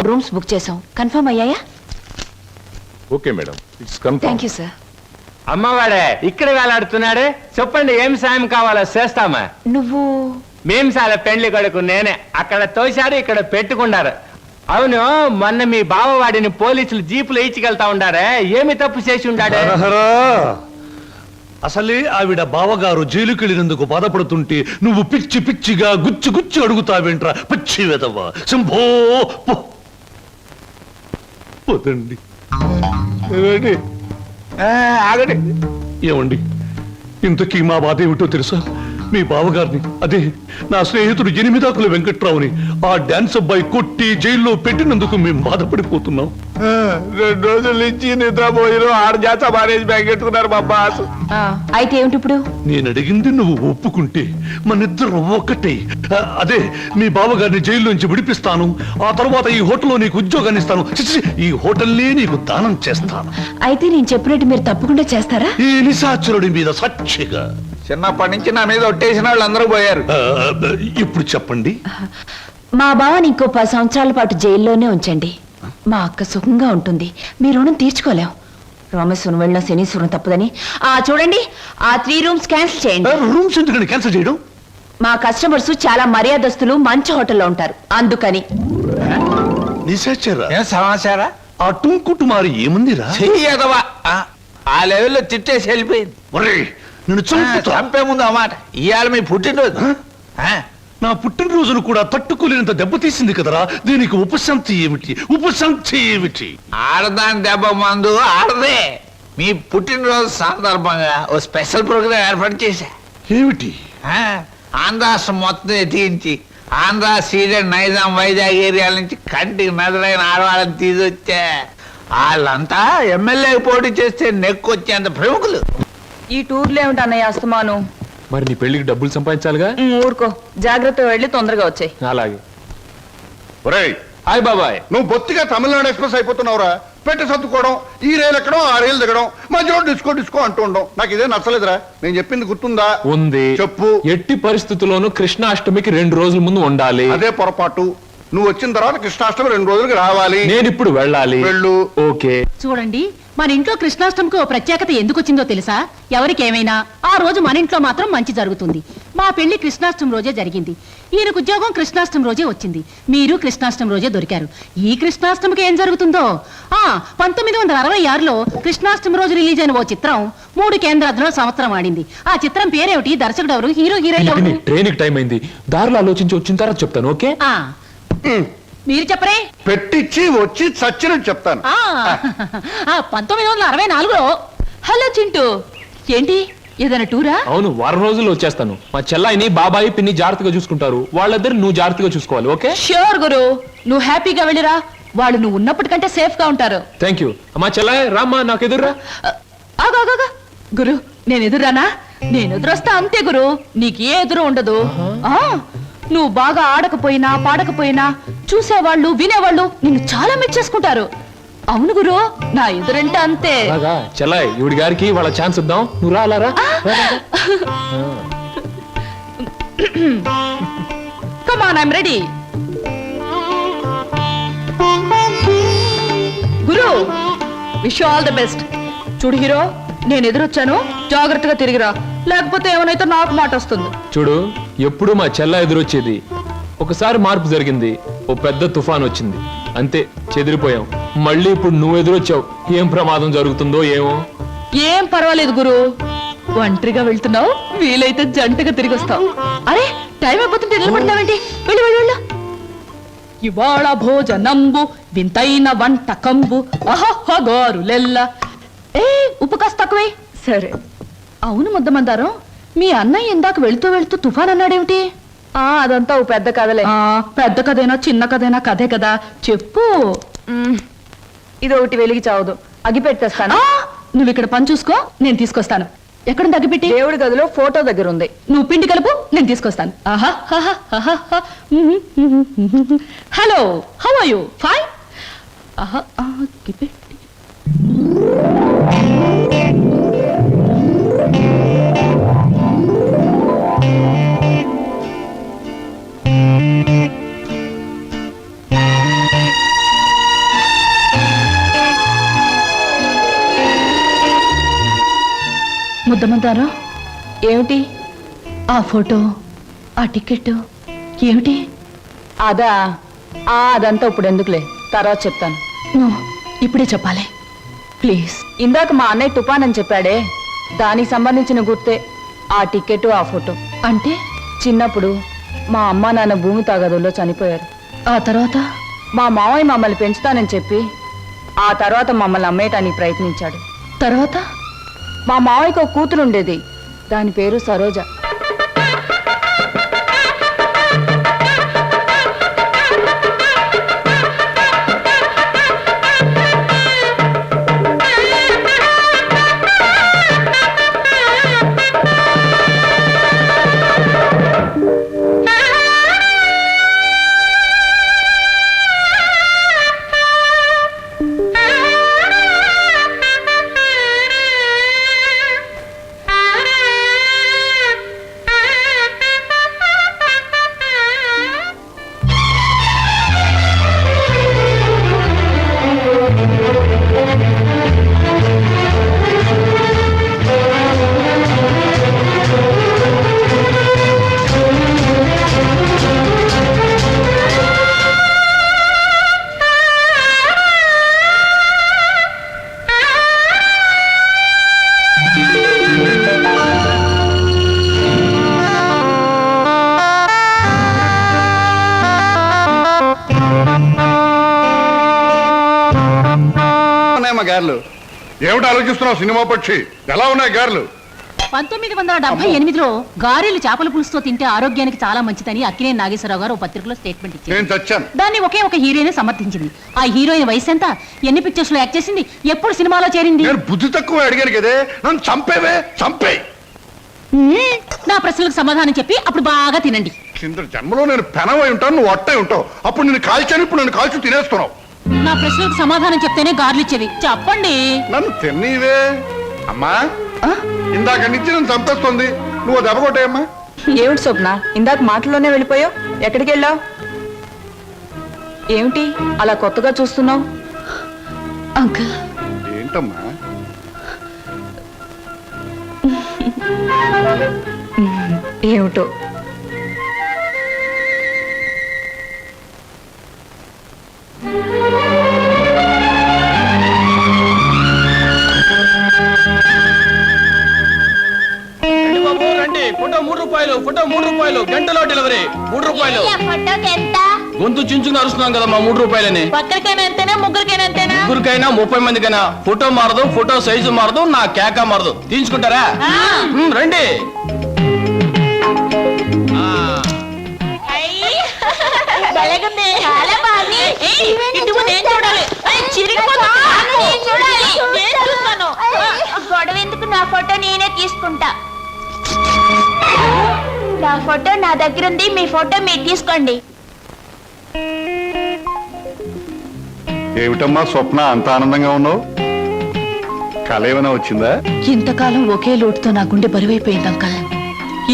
రూమ్స్ బుక్ చేసాం, కన్ఫర్మ్ అయ్యాయా? Okay madam, it's confirm. Thank you sir. అమ్మవాడే ఇక్కడ వేలాడుతున్నాడు. చెప్పండి ఏం సాయం కావాలో చేస్తామా. నువ్వు మేం చాలా పెండ్లి కొడుకు నేనే. అక్కడ తోశారు, ఇక్కడ పెట్టుకున్నారు. అవును, మొన్న మీ బావవాడిని పోలీసులు జీపులు ఇచ్చికెళ్తా ఉండారే, ఏమి తప్పు చేసి ఉండాడే? హరహరా. అసలే ఆవిడ బావగారు జైలుకి వెళ్ళినందుకు బాధపడుతుంటే నువ్వు పిచ్చి పిచ్చిగా గుచ్చి గుచ్చి అడుగుతావేంట్రా పిచ్చి వెదవా. శంభో పో. పోతండి. ఆగండి. ఏమండి, ఇంతకీ మా బాధ ఏమిటో తెలుసా? మీ బావగారిని, అదే నా స్నేహితుడు 8 వెంకట్రావుని ఆ డాన్స్ అబ్బాయి కొట్టి జైల్లో పెట్టినందుకు మేము బాధపడిపోతున్నాం. 2 రోజుల నుంచి నిద్రపోయిన 6 జాత మానేసి బ్యాగెట్టుకున్నారు మా బాస్. అయితే ఏమిటి ఇప్పుడు? నేను అడిగింది నువ్వు ఒప్పుకుంటే మనిద్దరం ఒక్కటే. అదే మీ బావగారిని జైల్లోంచి విడిపిస్తాను, ఆ తర్వాత ఈ హోటల్లో నీకు ఉద్యోగాన్ని ఇస్తాను. చిచి, ఈ హోటల్నే నీకు దానం చేస్తాను. అయితే నేను చెప్పినట్టు మీరు తప్పకుండా చేస్తారా? ఈ నిశాచరుడి మీద సాక్షిగా. చిన్నప్పటి నుంచి నా మీద ఒట్టేసిన వాళ్ళు అందరూ పోయారు. ఇప్పుడు చెప్పండి. మా బావని ఇంకో 10 సంవత్సరాల పాటు జైల్లోనే ఉంచండి. మా అక్క సుఖంగా ఉంటుంది. మీ రుణం తీర్చుకోలేం. రామేశ్వరం వెళ్ళిన శనీశ్వరం తప్పదని చూడండి, ఆ 3 రూమ్స్ క్యాన్సిల్ చేయండి. రూమ్స్ ఎందుకని క్యాన్సిల్ చేయడం? మా కస్టమర్స్ చాలా మర్యాదస్తులు, మంచి హోటల్లో ఉంటారు, అందుకని. నిశాచరా, ఏం సమాచారా? ఆ టుంకుటుమారి ఏముందిరా? చెయ్యదవా ఆ లెవెల్లో తిట్టేసి వెళ్ళిపోయింది. ఒరేయ్, నిన్ను చంపుతా. చంపే ముందు అన్నమాట. ఇవాళ మీ పుట్టినరోజు. నా పుట్టినరోజును కూడా తట్టుకోలేనంత దెబ్బతీసింది కదరా. దీనికి ఉపశాంతి ఏమిటి? ఉపశాంతి ఏమిటి? ఆడదాని దెబ్బ మందు ఆడదే. మీ పుట్టినరోజు సందర్భంగా ఓ స్పెషల్ ప్రోగ్రామ్ ఏర్పాటు చేశా. ఏమిటి? ఆంధ్రాష్ట్రం మొత్తం ఎత్తించి ఆంధ్ర, సీడెడ్, నైజాం, వైజాగ్ ఏరియాల నుంచి కంటికి మెదడైన ఆడవాళ్ళని తీసుకొచ్చా. వాళ్ళంతా ఎమ్మెల్యేకి పోటీ చేస్తే నెక్కొచ్చేంత ప్రముఖులు. ఈ టూర్లు ఏమిటి అన్నయ్య అస్తమాను? మరి నీ పెళ్లికి డబ్బులు సంపాదించాలిగా. ఊరుకో, జాగ్రత్తగా వెళ్ళి తొందరగా వచ్చాయి. అలాగే. ఒరేయ్, హాయ్ బాబాయ్. నువ్వు బొత్తిగా తమిళనాడు ఎక్స్ప్రెస్ అయిపోతున్నావురా. పెట్టి సర్దుకోవడం, ఈ రైలు ఎక్కడం, ఆ రైలు దిగడం, మధ్యలో డిస్కో డిస్కో అంటూ ఉండడం నాకు ఇదే నచ్చలేదురా. నేను చెప్పింది గుర్తుందా? ఉంది. చెప్పు. ఎట్టి పరిస్థితుల్లోనూ కృష్ణాష్టమికి 2 రోజుల ముందు ఉండాలి. అదే పొరపాటు. నువ్వు వచ్చిన తర్వాత కృష్ణాష్టమి 2 రోజులకి రావాలి. నేను ఇప్పుడు వెళ్ళాలి. వెళ్ళు. ఓకే. చూడండి, మన ఇంట్లో కృష్ణాష్టమికి ఓ ప్రత్యేకత ఎందుకు వచ్చిందో తెలుసా? ఎవరికేమైనా ఆ రోజు మన ఇంట్లో మాత్రం మంచి జరుగుతుంది. మా పెళ్లి కృష్ణాష్టమి రోజే జరిగింది. ఈయనకు ఉద్యోగం కృష్ణాష్టమి రోజే వచ్చింది. మీరు కృష్ణాష్టమి రోజే దొరికారు. ఈ కృష్ణాష్టమికి ఏం జరుగుతుందో? 1966లో కృష్ణాష్టమి రోజు రిలీజ్ అయిన ఓ చిత్రం 3 కేంద్రాల్లో సంవత్సరం ఆడింది. ఆ చిత్రం పేరేమిటి? దర్శకుడు ఎవరు? హీరో హీరోయిన్ ఎవరు? ట్రైన్కి టైం అయింది. దారిలో ఆలోచించి వచ్చిన తర్వాత చెప్తాను. ఓకే? మీరు చెప్పరే. పెట్టించి వచ్చి చచ్చినట్టు చెప్తాను. 1964లో. హలో చింటూ, ఏంటి ఏదైనా టూరా? అవును, వారం రోజుల్లో వచ్చేస్తాను. మా చెల్లాయిని, బాబాయి, పిన్ని జాగ్రత్తగా చూసుకుంటారు. వాళ్ళిద్దరు నువ్వు జాగ్రత్తగా చూసుకోవాలి. ఓకే? ష్యూర్ గురు, నువ్వు హ్యాపీగా వెళ్ళిరా. వాళ్ళు నువ్వు ఉన్నప్పటికంటే సేఫ్ గా ఉంటారు. Thank you. మా చెల్లాయి రామ్మా, నాకు ఎదురురా. ఆగా గురు, నేను ఎదురానా? నేను ఎదురొస్తా అంతే గురు, నీకు ఏ ఎదురు ఉండదు. నువ్వు బాగా ఆడకపోయినా పాడకపోయినా చూసేవాళ్ళు, వినేవాళ్ళు నిన్ను చాలా మెచ్చేసుకుంటారు. అవును గురు, నా ఎదురంటే అంతే. అలాగా చెల్లాయి, ఈవిడి గారికి వాళ్ళ ఛాన్స్ ఇద్దాం. నువ్వు రాలారా? Come on, I'm ready. గురు, wish you all the best. చూడు హీరో, నేను ఎదురొచ్చాను, జాగ్రత్తగా తిరిగిరా, లేకపోతే ఏమైనా నాకు మాట వస్తుంది. చూడు, ఎప్పుడు మా చెల్ల ఎదురొచ్చేది. ఒకసారి మార్పు జరిగింది, ఓ పెద్ద తుఫాన్ వచ్చింది, అంతే చెదిరిపోయాం. మళ్ళీ ఇప్పుడు నువ్వు ఎదురొచ్చావు. ఏం ప్రమాదం జరుగుతుందో ఏమో. ఏం పర్వాలేదు గురు, ఒంటరిగా వెళ్తున్నావు, వీలైతే జంటగా తిరిగి వస్తావు. అరే, టైం అయిపోతుంటే నిలబడతావేంటి? వెళ్ళు వెళ్ళు వెళ్ళు. ఇవాళ భోజనంబు వింతైన వంటకంబు అహహగోరులెల్ల. ఏ, ఉప్పు కాస్త తక్కువే. సరే. అవును ముద్దమందారం, మీ అన్నయ్య ఇందాక వెళ్తూ వెళ్తూ తుఫాన్ అన్నాడేమిటి? అదంతా ఓ పెద్ద కథలే. పెద్ద కథైనా చిన్న కథైనా కథే కదా, చెప్పు. ఇది ఒకటి వెలిగి చావదు, అగిపెట్టేస్తాను. నువ్వు ఇక్కడ పని చూసుకో, నేను తీసుకొస్తాను. ఎక్కడ తగ్గిపెట్టి? దేవుడి గదిలో ఫోటో దగ్గర ఉంది. నువ్వు పిండి కలుపు, నేను తీసుకొస్తాను. Hello, how are you? Fine. అగ్గిపెట్టి ముద్దమంతారా? ఏమిటి? ఆ ఫోటో, ఆ టికెట్ ఏమిటి? అదంతా ఇప్పుడు ఎందుకులే, తర్వాత చెప్తాను. నువ్వు ఇప్పుడే చెప్పాలి ప్లీజ్. ఇందాక మా అన్నయ్య తుఫాన్ అని చెప్పాడే, దానికి సంబంధించిన గుర్తే ఆ టికెట్, ఆ ఫోటో. అంటే చిన్నప్పుడు మా అమ్మ నాన్న భూమి తగదుల్లో చనిపోయారు. ఆ తర్వాత మా మావయ్య మమ్మల్ని పెంచుతానని చెప్పి ఆ తర్వాత మమ్మల్ని అమ్మేయటానికి ప్రయత్నించాడు. తర్వాత మా మావయ్యకు ఒక కూతురు ఉండేది, దాని పేరు సరోజ. గారెలు ఏమిటి ఆలోచిస్తున్నావు? సినిమా పక్షి ఎలా ఉన్నాయి గారెలు? 1978లో గారెలు చేపల పులుసుతో తింటే ఆరోగ్యానికి చాలా మంచిదని అక్కినేని నాగేశ్వరరావు గారు పత్రికలో స్టేట్మెంట్ ఇచ్చారు. నేను చచ్చాను. దాన్ని ఒకే ఒక హీరోయిన్ సమర్థించింది. ఆ హీరోయిన్ వయసు ఎంత, ఎన్ని పిక్చర్స్ లో యాక్ట్ చేసింది, ఎప్పుడు సినిమాలో చేరింది? నేను బుద్ధి తక్కువ అడిగాను కదే, నన్ను చంపేవే, చంపే. నా ప్రశ్నలకు సమాధానం చెప్పి అప్పుడు బాగా తినండి. కింద జన్మలో నేను పెనవై ఉంటాను, నువ్వు అట్టై ఉంటావు. అప్పుడు నేను కాల్చాను, ఇప్పుడు నన్ను కాల్చి తినేస్తున్నావు. నా ప్రశ్నలకు సమాధానం చెప్తేనే గార్లు ఇచ్చేవి. చెప్పండి. నన్ను తిన్నీవే అమ్మా. ఇందాక నుంచి నన్ను చంపేస్తుంది, నువ్వు దెబ్బ కొట్టాయమ్మా. ఏమిటి స్వప్న, ఇందాక మాటల్లోనే వెళ్ళిపోయావు, ఎక్కడికి వెళ్ళావు? ఏమిటి అలా కొత్తగా చూస్తున్నావు? అంకుల్. ఏంటమ్మా? ఏమిటో. ఫోటో 3 రూపాయలు, ఫోటో 3 రూపాయలు, గంటలో డెలివరీ 3 రూపాయలు. గొంతు చించుకుని అరుస్తున్నాం కదా మా 3 రూపాయలని. ఒక్కరికైనా ఎంతేనా, ముగ్గురికైనా ఎంతేనా? ముగ్గురికైనా 30 మందికైనా. ఫోటో మారదు, ఫోటో సైజు మారదు, నా కేక మారదు. తీసుకుంటారా? రండి. గొడవ ఎందుకు, నా ఫోటో నేనే తీసుకుంటా. నా ఫోటో నా దగ్గర ఉంది, మీ ఫోటో మీరు తీసుకోండి. ఏమిటమ్మా స్వప్న, అంత ఆనందంగా ఉన్నావు? కళ ఏమైనా వచ్చిందా? ఇంతకాలం ఒకే లోటుతో నా గుండె బరువైపోయింది అంకల్.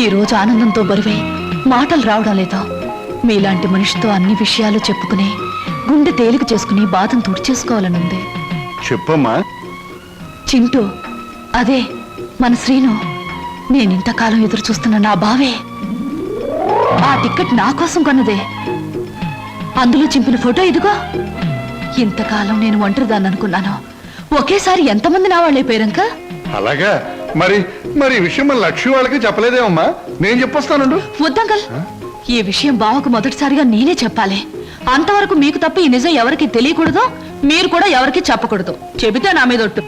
ఈ రోజు ఆనందంతో బరువై మాటలు రావడం లేదా. మీలాంటి మనిషితో అన్ని విషయాలు చెప్పుకుని గుండె తేలిక చేసుకుని బాధను తుడిచేసుకోవాలనుంది. చెప్పమ్మా. చింటూ, అదే మన శ్రీను, నేనింతకాలం ఎదురు చూస్తున్న నా బావే. ఆ టికెట్ నా కోసం కొన్నదే. అందులో చింపిన ఫోటో ఇదిగో. ఇంతకాలం నేను ఒంటరిదాన్ని అనుకున్నాను, ఒకేసారి ఎంతమంది నా వాళ్ళైపోయారంక. అలాగా? మరి మరి ఈ విషయం మన లక్ష్మి వాళ్ళకి చెప్పలేదేమమ్మా? నేను చెప్పొస్తాను. వద్దంకల్, ఈ విషయం బావకు మొదటిసారిగా నేనే చెప్పాలి. అంతవరకు మీకు తప్ప ఈ నిజం ఎవరికి తెలియకూడదు, మీరు కూడా ఎవరికి చెప్పకూడదు. చెబితే నా మీద ఒట్టు.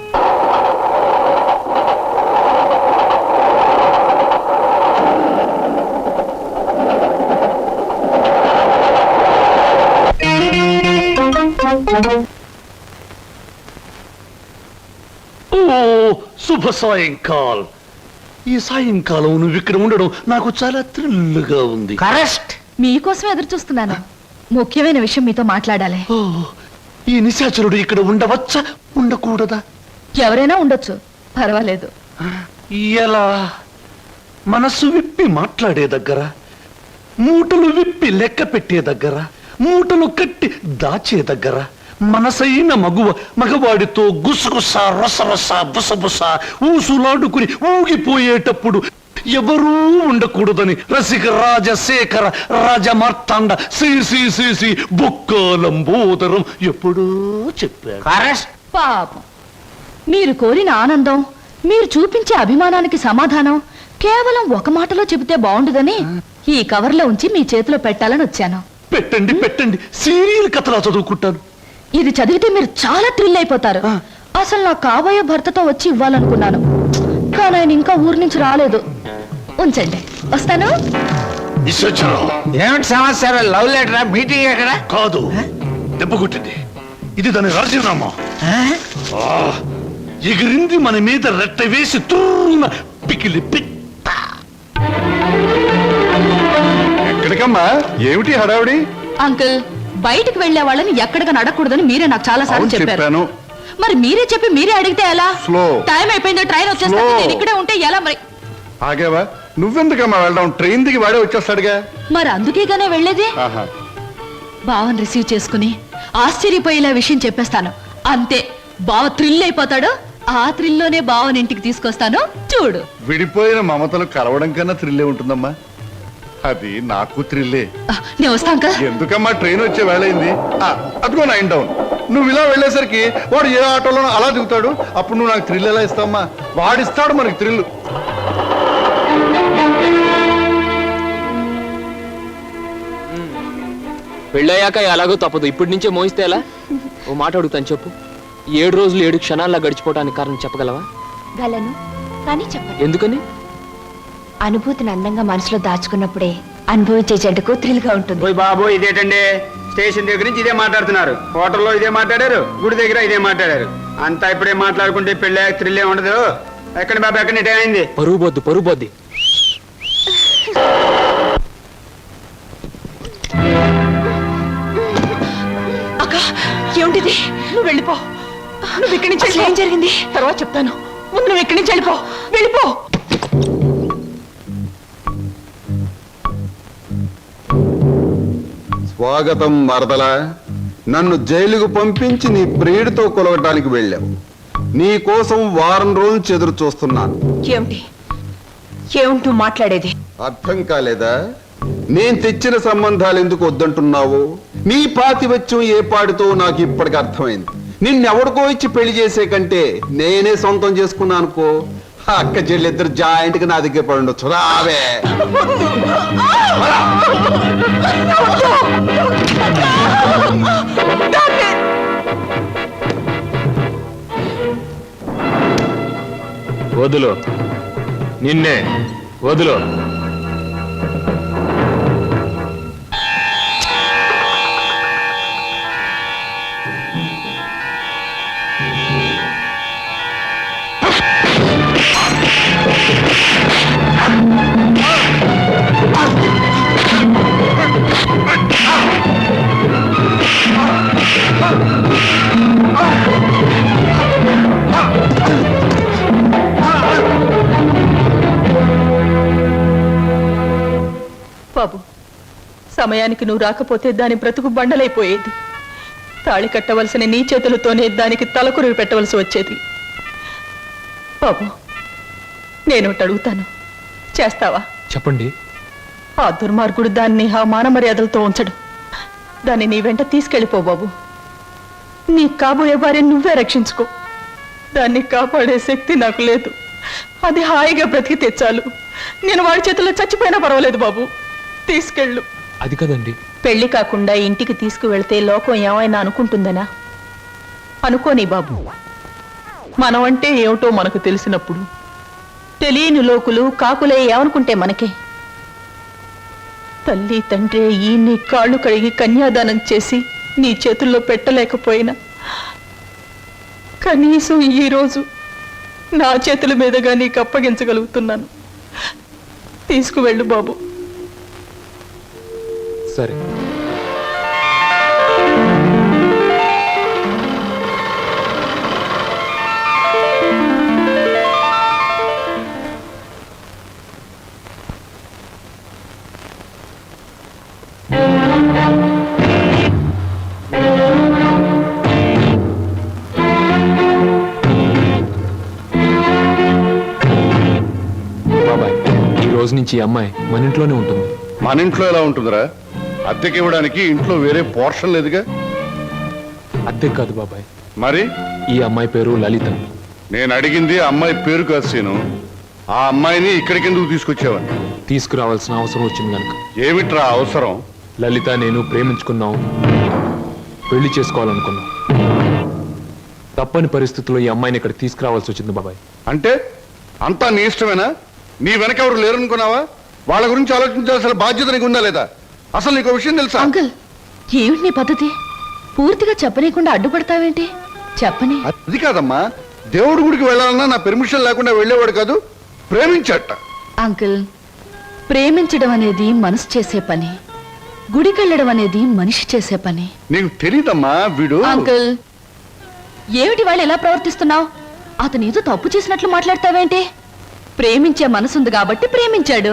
ఓ శుభ సాయంకాల్. ఈ సాయంకాలం నువ్వు ఇక్కడ ఉండడం నాకు చాలా థ్రిల్గా ఉంది. కరెక్ట్. మీకోసం ఎదురు చూస్తున్నాను. ముఖ్యమైన విషయం మీతో మాట్లాడాలి. ఓ, ఈ నిశాచరుడు ఇక్కడ ఉండవచ్చా ఉండకూడదా? ఎవరైనా ఉండొచ్చు, పర్వాలేదు. ఎలా? మనసు విప్పి మాట్లాడే దగ్గర, మూటలు విప్పి లెక్క పెట్టే దగ్గర, మూటలు కట్టి దాచే దగ్గర, మనసైన మగవాడితో గుసగుస రసరస బుసబుస ఊసులాడుకుని ఊగిపోయేటప్పుడు ఎవరూ ఉండకూడదని రసిక రాజశేఖర రాజమార్తాండ శ్రీ బొక్కలంబోదరం ఎప్పుడూ చెప్పాడు. కరెక్ట్. పాపం, మీరు కోరిన ఆనందం, మీరు చూపించే అభిమానానికి సమాధానం కేవలం ఒక మాటలో చెబితే బాగుండదని ఈ కవర్లో ఉంచి మీ చేతిలో పెట్టాలని వచ్చాను. పెట్టండి పెట్టండి, సీరియల్ కథలా చదువుకుంటాను. ఇది చదివితే మీరు చాలా థ్రిల్ అయిపోతారు. అసలు నా కాబోయే భర్తతో వచ్చి ఇవ్వాలనుకున్నాను, కానీ ఆయన ఇంకా ఊరి నుంచి రాలేదు. ఉంచండి, వస్తాను. ఏమిటి సమాచారం? లవ్ లెటరా? మీటింగ్ ఎక్కడ? కాదు, దెబ్బ కొట్టింది. ఇది దాని రాజీనామా. ఎగిరింది మన మీద రెట్ట వేసి తూన పికిలి పిట్ట. ఎక్కడికమ్మా? ఏమిటి హడావిడి? అంకుల్, బయటికి వెళ్లే వాళ్ళని ఎక్కడికి నడకూడదని మీరే నాకు చాలా సార్లు అవును, చెప్పారు. చెప్పాను. మరి మీరే చెప్పి మీరే అడిగితే ఎలా? స్లో. టైం అయిపోయింది, ట్రైన్ వచ్చేస్తా. స్లో. నేను ఇక్కడే ఉంటే ఎలా? మరి ఆగేవా? నువ్వెందుకమ్మా వెళ్ళడం? ట్రైన్ దిగి వాడే వచ్చేస్తాడుగా. మరి అందుకేగానే వెళ్ళేది. ఆహా. బావని రిసీవ్ చేసుకుని ఆశ్చర్యపోయేలా విషయం చెప్పేస్తాను, అంతే. బావ థ్రిల్ అయిపోతాడు. ఆ థ్రిల్లోనే బావని ఇంటికి తీసుకొస్తాను, చూడు. విడిపోయిన మమతలు కలవడం కన్నా థ్రిల్లే ఉంటుందమ్మా. అది నాకు థ్రిల్లే. నేను వస్తా అంకుల్. ఎందుకమ్మా, ట్రైన్ వచ్చే వేళయింది. అదిగో 9 డౌన్. నువ్వు ఇలా వెళ్ళేసరికి వాడు ఏ ఆటోలోనో అలా దిగుతాడు. అప్పుడు నువ్వు నాకు థ్రిల్ ఎలా ఇస్తావమ్మా? వాడిస్తాడు మనకి థ్రిల్. పెళ్ళయ్యాక ఎలాగో తప్పదు, ఇప్పటి నుంచే మోయిస్తే ఎలా? ఓ మాట అడుగుతాను, చెప్పు. 7 రోజులు 7 క్షణాల్లో గడిచిపోవడానికి కారణం చెప్పగలవా? గలను, కానీ చెప్పండి. ఎందుకని? అనుభూతిని అందంగా మనసులో దాచుకున్నప్పుడే అనుభవించే జంటకు థ్రిల్ గా ఉంటుంది. ఓయ్ బాబు, ఇదేటండి? స్టేషన్ దగ్గర నుంచి ఇదే మాట్లాడుతున్నారు, హోటల్లో ఇదే మాట్లాడారు, గుడి దగ్గర ఇదే మాట్లాడారు. అంతా ఇప్పుడే మాట్లాడుకుంటే పెళ్ళి థ్రిల్లే ఉండదు. ఎక్కడ బాబు, ఎక్కడ టైం అయింది? పరువు బొద్దు. అక్క, ఏమిటిది? నువ్వు వెళ్ళిపో. నువ్వు ఇక్కడి నుంచి ఏం జరిగింది తర్వాత చెప్తాను. ముందు నువ్వు ఇక్కడి నుంచి వెళ్ళిపో. స్వాగతం మరదల. నన్ను జైలుకు పంపించి నీ ప్రియుడితో కొలవటానికి వెళ్ళావు. నీ కోసం వారం రోజులు ఎదురు చూస్తున్నాను. ఏమిటూ మాట్లాడేది? అర్థం కాలేదా? నేను తెచ్చిన సంబంధాలు ఎందుకు వద్దంటున్నావు? నీ పాతివత్యం ఏ పాడితో నాకు ఇప్పటికి అర్థమైంది. నిన్నెవడికో ఇచ్చి పెళ్లి చేసే కంటే నేనే సొంతం చేసుకున్నా అనుకో, అక్క చెల్లిద్దరు జాయింట్ గా నా దగ్గర పడి ఉండొచ్చు. రావే. వదులు, నిన్నే వదులు. బాబు, సమయానికి నువ్వు రాకపోతే దాని బ్రతుకు బండలైపోయేది. తాళి కట్టవలసిన నీ చేతులతోనే దానికి తలకురువి పెట్టవలసి వచ్చేది. బాబు, నేను అడుగుతాను, చేస్తావా? చెప్పండి. ఆ దుర్మార్గుడు దాన్ని ఆ మానమర్యాదలతో ఉంచడు. దాన్ని నీ వెంట తీసుకెళ్ళిపో బాబు. నీ కాబోయే భార్య నువ్వే రక్షించుకో. దాన్ని కాపాడే శక్తి నాకు లేదు. అది హాయిగా బ్రతికితే చాలు. నేను వాడి చేతుల్లో చచ్చిపోయినా పర్వాలేదు బాబు, తీసుకెళ్ళు. అది కదండి. పెళ్లి కాకుండా ఇంటికి తీసుకువెళ్తే లోకం ఏమైనా అనుకుంటుందనా? అనుకోని బాబు. మనం అంటే ఏమిటో మనకు తెలిసినప్పుడు తెలియని లోకులు కాకులే ఏమనుకుంటే మనకే? తల్లి తండ్రి ఈయన్ని కాళ్ళు కడిగి కన్యాదానం చేసి నీ చేతుల్లో పెట్టలేకపోయినా కనీసం ఈరోజు నా చేతుల మీదుగా నీకు అప్పగించగలుగుతున్నాను. తీసుకువెళ్ళు బాబు. సరే. బాబాయ్, ఈ రోజు నుంచి ఈ అమ్మాయి మన ఇంట్లోనే ఉంటుంది. మన ఇంట్లో ఎలా ఉంటుందిరా? అద్దెకి ఇవ్వడానికి ఇంట్లో వేరే పోర్షన్ లేదుగా. అద్దె కాదు బాబాయ్, మరి ఈ అమ్మాయి పేరు లలిత. నేను అడిగింది అమ్మాయి పేరు కాదు సీను. ఆ అమ్మాయిని ఇక్కడికి ఎందుకు తీసుకొచ్చావని. తీసుకురావాల్సిన అవసరం వచ్చింది కనుక. ఏమిట్రా అవసరం? లలిత నేను ప్రేమించుకున్నాం, పెళ్లి చేసుకోవాలనుకున్నాం. తప్పని పరిస్థితుల్లో ఈ అమ్మాయిని ఇక్కడ తీసుకురావాల్సి వచ్చింది బాబాయ్. అంటే అంతా నీ ఇష్టమేనా? నీ వెనక ఎవరు లేరనుకున్నావా? వాళ్ళ గురించి ఆలోచించాల్సిన బాధ్యత నీకు ఉందా లేదా? అసలు నీకు విషయం తెలుసా? అంకుల్, ఏమిటి నీ పద్ధతి? పూర్తిగా చెప్పనీయకుండా అడ్డుపడతావేంటి? చెప్పని. అది కాదమ్మా, దేవుడి గుడికి వెళ్ళాలన్నా నా పెర్మిషన్ లేకుండా వెళ్ళేవాడు కాదు, ప్రేమించట. అంకుల్, ప్రేమించడం అనేది మనసు చేసే పని, గుడికెళ్ళడం అనేది మనిషి చేసే పని. నీకు తెలీదమ్మా వీడు. అంకుల్, ఏమిటి వాళ్ళు ఎలా ప్రవర్తిస్తున్నావు? అతను ఏదో తప్పు చేసినట్లు మాట్లాడతావేంటి? ప్రేమించే మనసుంది కాబట్టి ప్రేమించాడు.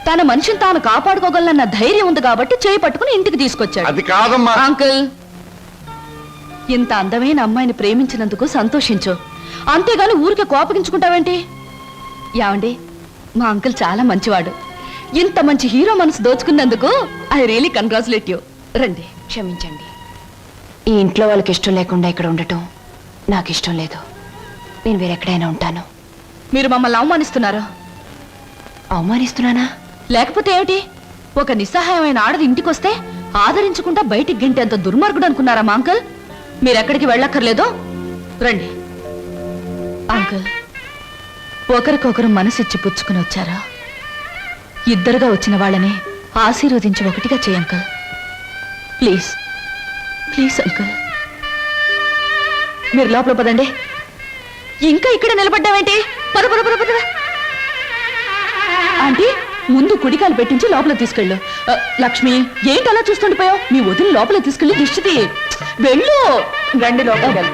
తన మనిషిని తాను కాపాడుకోగలన్న ధైర్యం ఉంది కాబట్టి చేయి పట్టుకుని ఇంటికి తీసుకొచ్చాడు. అది కాదమ్మా. అంకుల్, ఇంత అందమైన అమ్మాయిని ప్రేమించినందుకు సంతోషించు, అంతేగాని ఊరికే కోపగించుకుంటావేంటి? యావండి, మా అంకుల్ చాలా మంచివాడు. ఇంత మంచి హీరో మనసు దోచుకున్నందుకు ఐ రియలీ కంగ్రాచులేట్ యూ. రండి. క్షమించండి, ఈ ఇంట్లో వాళ్ళకి ఇష్టం లేకుండా ఇక్కడ ఉండటం నాకు ఇష్టం లేదు. నేను వేరెక్కడైనా ఉంటాను. మీరు మమ్మల్ని అవమానిస్తున్నారు. అవమానిస్తున్నానా? లేకపోతే ఏమిటి? ఒక నిస్సహాయమైన ఆడది ఇంటికొస్తే ఆదరించకుండా బయటికి గంటేంత దుర్మార్గుడు అనుకున్నారా మా అంకుల్? మీరెక్కడికి వెళ్ళక్కర్లేదు, రండి. అంకుల్, ఒకరికొకరు మనసిచ్చి పుచ్చుకుని వచ్చారా? ఇద్దరుగా వచ్చిన వాళ్ళని ఆశీర్వదించి ఒకటిగా చేయ అంకుల్. Please please uncle. మీరు లోపల పదండి. ఇంకా ఇక్కడ నిలబడ్డావేంటి? పద పద పద పద. ఆంటీ, ముందు కుడికాలు పెట్టించి లోపల తీసుకెళ్ళు. లక్ష్మి, ఏంటి అలా చూస్తుండిపోయావు? మీ వదిలి లోపల తీసుకెళ్ళి దిష్టి వెళ్ళు. రండి లోపలికి.